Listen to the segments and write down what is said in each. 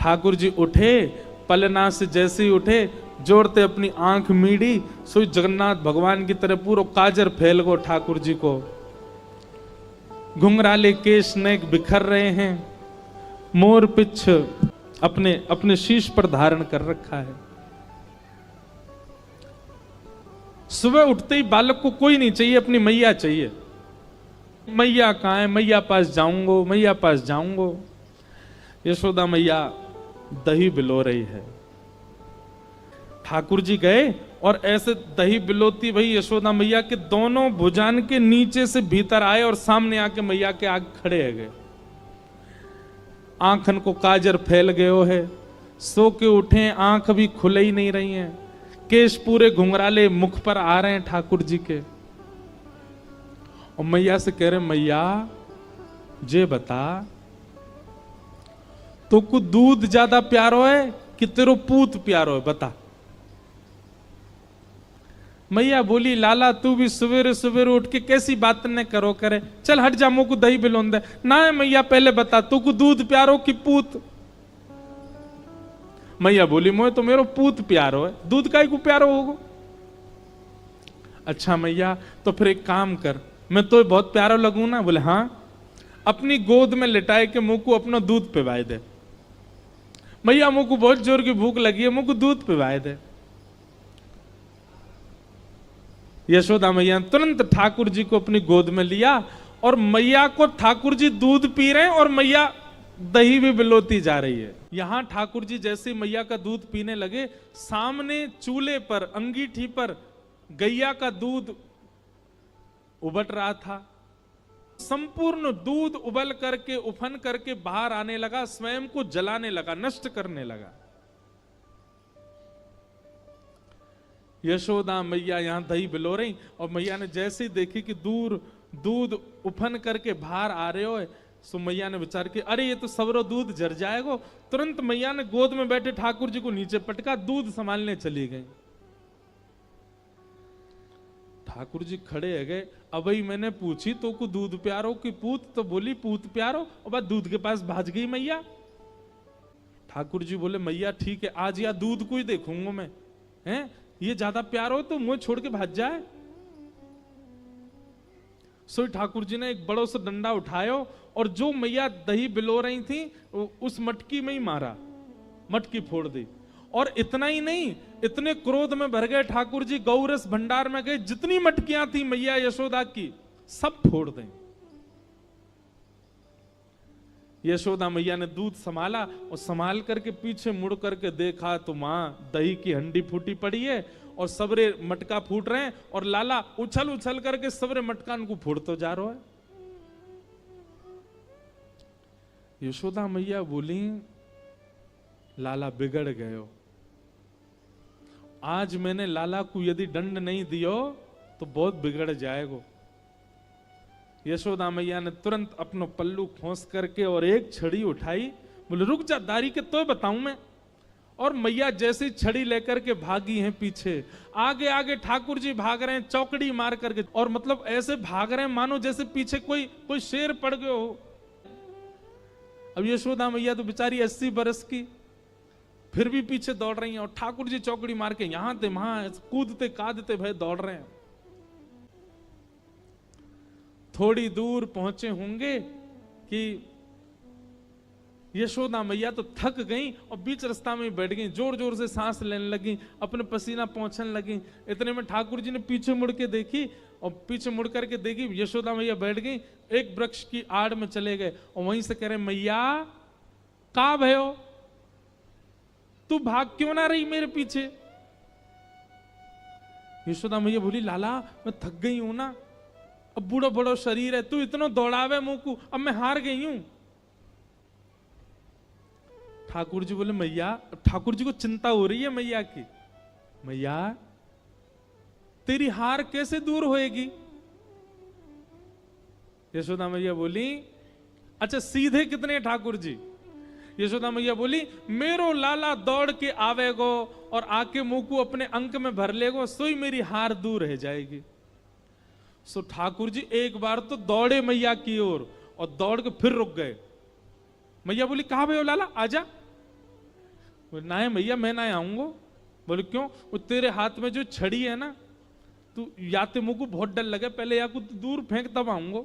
ठाकुर जी उठे, पलना से जैसे ही उठे, जोड़ते अपनी आंख मीड़ी, सोई जगन्नाथ भगवान की तरह पूरा काजर फैल गो ठाकुर जी को। घुंघराले केश नेक बिखर रहे हैं, मोर पिछ अपने अपने शीश पर धारण कर रखा है। सुबह उठते ही बालक को कोई नहीं चाहिए, अपनी मैया चाहिए। मैया कहाँ है, मैया पास जाऊंगो, मैया पास जाऊंगो। यशोदा मैया दही बिलो रही है। ठाकुर जी गए और ऐसे दही बिलोती भाई यशोदा मैया के दोनों भुजान के नीचे से भीतर आए और सामने आके मैया के आगे खड़े है गए। आंखन को काजर फैल गयो है, सो के उठे, आंख भी खुले ही नहीं रही हैं, केश पूरे घुंघराले मुख पर आ रहे हैं ठाकुर जी के। और मैया से कह रहे, मैया जे बता, तो को दूध ज्यादा प्यारो है कि तेरो पूत प्यारो है, बता। मैया बोली, लाला तू भी सवेरे सवेरे उठ के कैसी बात न करो करे, चल हट जा, मुझको दही बिलोन दे। ना है मैया, पहले बता तू को दूध प्यारो कि पूत। मैया बोली, मोए तो मेरो पूत प्यारो है, दूध काई को प्यारो होगो। अच्छा मैया, तो फिर एक काम कर, मैं तो बहुत प्यारो लगूं ना। बोले हाँ, अपनी गोद में लिटाए के मुंह को अपना दूध पिवाए दे। मैया मुंह को बहुत जोर की भूख लगी है, मुंह को दूध पिवाए दे। यशोदा मैया तुरंत ठाकुर जी को अपनी गोद में लिया और मैया को ठाकुर जी दूध पी रहे हैं और मैया दही भी बिलोती जा रही है। यहां ठाकुर जी जैसे मैया का दूध पीने लगे, सामने चूल्हे पर अंगीठी पर गैया का दूध उबल रहा था। संपूर्ण दूध उबल करके उफन करके बाहर आने लगा, स्वयं को जलाने लगा, नष्ट करने लगा। यशोदा मैया यहां दही बिलो रही और मैया ने जैसे ही देखी कि दूर दूध उफन करके बाहर आ रहे हो, सो मैया ने विचार किया, अरे ये तो सबरो दूध जर जाएगा। तुरंत मैया ने गोद में बैठे ठाकुर जी को नीचे पटका, दूध संभालने चली गई। ठाकुर जी खड़े है गए, अब ही मैंने पूछी तो को दूध प्यारो कि पूत, तो बोली पूत प्यारो, और बाद दूध के पास भाज गई मैया। ठाकुर जी बोले, मैया ठीक है, आज या दूध को ही देखूंगा मैं, हैं ये ज्यादा प्यार हो तो मुंह छोड़ के भाग जाए। सो ठाकुर जी ने एक बड़ो सा डंडा उठायो और जो मैया दही बिलो रही थी उस मटकी में ही मारा, मटकी फोड़ दी। और इतना ही नहीं, इतने क्रोध में भर गए ठाकुर जी, गौरस भंडार में गए, जितनी मटकियां थी मैया यशोदा की सब फोड़ दें। यशोदा मैया ने दूध संभाला और संभाल करके पीछे मुड़ करके देखा तो मां दही की हंडी फूटी पड़ी है और सबरे मटका फूट रहे हैं और लाला उछल उछल करके सबरे मटकान को फोड़ते जा रहा है। यशोदा मैया बोली, लाला बिगड़ गयो, आज मैंने लाला को यदि दंड नहीं दियो तो बहुत बिगड़ जाएगा। यशोदा मैया ने तुरंत अपनो पल्लू खोस करके और एक छड़ी उठाई, बोले रुक जा दारी के तो बताऊं मैं। और मैया जैसी छड़ी लेकर के भागी हैं पीछे, आगे आगे ठाकुर जी भाग रहे हैं चौकड़ी मार करके, और मतलब ऐसे भाग रहे हैं मानो जैसे पीछे कोई शेर पड़ गए हो। अब यशोदा मैया तो बेचारी 80 बरस की, फिर भी पीछे दौड़ रही हैं और ठाकुर जी चौकड़ी मार के यहां थे वहां कूदते कादते भय दौड़ रहे हैं। थोड़ी दूर पहुंचे होंगे कि यशोदा मैया तो थक गई और बीच रास्ता में बैठ गई, जोर जोर से सांस लेने लगी, अपने पसीना पहुंचने लगी। इतने में ठाकुर जी ने पीछे मुड़ के देखी और पीछे मुड़ करके देखी यशोदा मैया बैठ गई, एक वृक्ष की आड़ में चले गए और वहीं से कह रहे, मैया का भयो, तू भाग क्यों ना रही मेरे पीछे। यशोदा मैया बोली, लाला मैं थक गई हूं ना, अब बूढ़ो बड़ो शरीर है, तू इतना दौड़ावे मुंह को, अब मैं हार गई हूं। ठाकुर जी बोले, मैया, ठाकुर जी को चिंता हो रही है मैया की, मैया तेरी हार कैसे दूर होएगी। यशोदा मैया बोली, अच्छा सीधे कितने ठाकुर जी। यशोदा मैया बोली, मेरो लाला दौड़ के आवेगो और आके मुंह को अपने अंक में भर लेगो, सोई मेरी हार दूर रह जाएगी। सो ठाकुर जी एक बार तो दौड़े मैया की ओर और दौड़ के फिर रुक गए। मैया बोली, कहां भयो लाला, आजा। बोले ना है मैया, मैं ना आऊंगा। बोले क्यों? वो तेरे हाथ में जो छड़ी है ना, तू या तो मुझको बहुत डर लगे, पहले या कुछ दूर फेंक तब आऊंगा।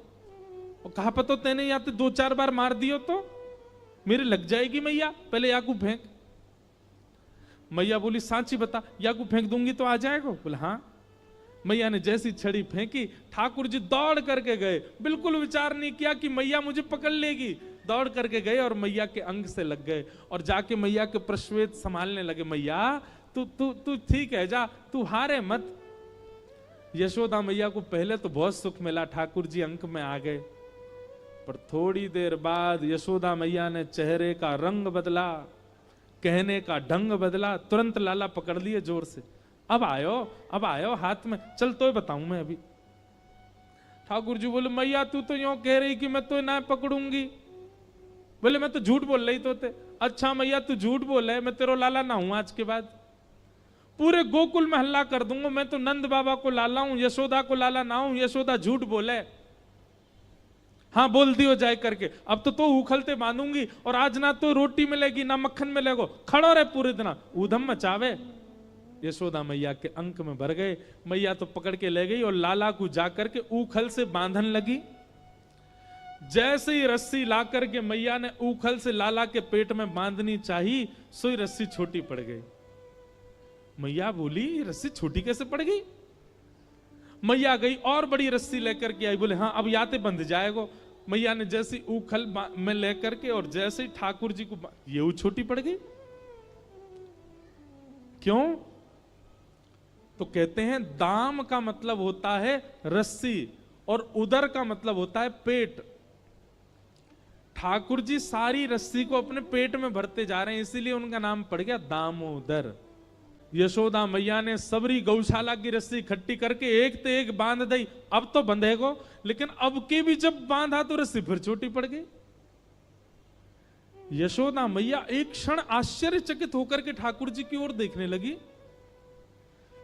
और कहा पता तेने या तो 2-4 बार मार दियो तो मेरे लग जाएगी मैया, पहले याकू फेंक। मैया बोली सांची बता, याकू फेंक दूंगी तो आ जाएगा? बोले हाँ। मैया ने जैसी छड़ी फेंकी, ठाकुर जी दौड़ करके गए, बिल्कुल विचार नहीं किया कि मैया मुझे पकड़ लेगी। दौड़ करके गए और मैया के अंग से लग गए और जाके मैया के प्रश्वेत संभालने लगे। मैया तू तू तू ठीक है, जा, तू हारे मत। यशोदा मैया को पहले तो बहुत सुख मिला, ठाकुर जी अंक में आ गए, पर थोड़ी देर बाद यशोदा मैया ने चेहरे का रंग बदला, कहने का ढंग बदला, तुरंत लाला पकड़ लिए जोर से। अब आयो हाथ में, चल तो बताऊं मैं अभी। ठाकुर जी बोले मैया तू तो यूं कह रही कि मैं तो ना पकड़ूंगी। बोले मैं तो झूठ बोल रही तो थे। अच्छा मैया तू झूठ बोल है, मैं तेरो लाला ना हूं आज के बाद, पूरे गोकुल में हल्ला कर दूंगा मैं तो नंद बाबा को लाला हूं, यशोदा को लाला ना हूं। यशोदा झूठ बोले। हाँ बोल दियो जाए करके, अब तो उखलते बांधूंगी और आज ना तो रोटी मिलेगी ना मक्खन मिलेगा, खड़ो रहे पूरे दिन, ऊधम मचावे। यशोदा मैया के अंक में भर गए। मैया तो पकड़ के ले गई और लाला को जाकर के ऊखल से बांधन लगी। जैसे ही रस्सी ला करके मैया ने ऊखल से लाला के पेट में बांधनी चाहिए, सोई रस्सी छोटी पड़ गई। मैया बोली रस्सी छोटी कैसे पड़ गई? मैया गई और बड़ी रस्सी लेकर के आई। बोले हाँ अब याते बंध जाएगा। मैया ने जैसी ऊखल में लेकर के और जैसे ही ठाकुर जी को, ये छोटी पड़ गई। क्यों? तो कहते हैं दाम का मतलब होता है रस्सी और उदर का मतलब होता है पेट। ठाकुर जी सारी रस्सी को अपने पेट में भरते जा रहे हैं, इसीलिए उनका नाम पड़ गया दामोदर। यशोदा मैया ने सबरी गौशाला की रस्सी इकट्ठी करके एक ते एक बांध दी। अब तो बंधेगो, लेकिन अब के भी जब बांधा तो रस्सी फिर छोटी पड़ गई। यशोदा मैया एक क्षण आश्चर्यचकित होकर के ठाकुर जी की ओर देखने लगी।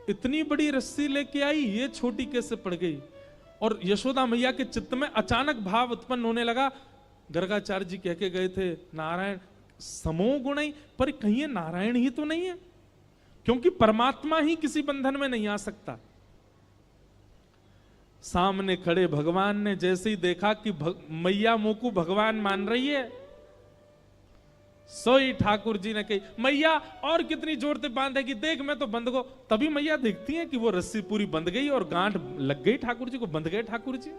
इतनी बड़ी रस्सी लेके आई, ये छोटी कैसे पड़ गई? और यशोदा मैया के चित्त में अचानक भाव उत्पन्न होने लगा। गर्गाचार्य जी कह के गए थे नारायण समो गुण, पर कहीं ये नारायण ही तो नहीं है, क्योंकि परमात्मा ही किसी बंधन में नहीं आ सकता। सामने खड़े भगवान ने जैसे ही देखा कि मैया मोकू भगवान मान रही है, सोई ठाकुर जी ने कही मैया और कितनी जोर से बांधेगी, देख मैं तो बंध गो। तभी मैया देखती है कि वो रस्सी पूरी बंध गई और गांठ लग गई ठाकुर जी को, बंध गए ठाकुर जी।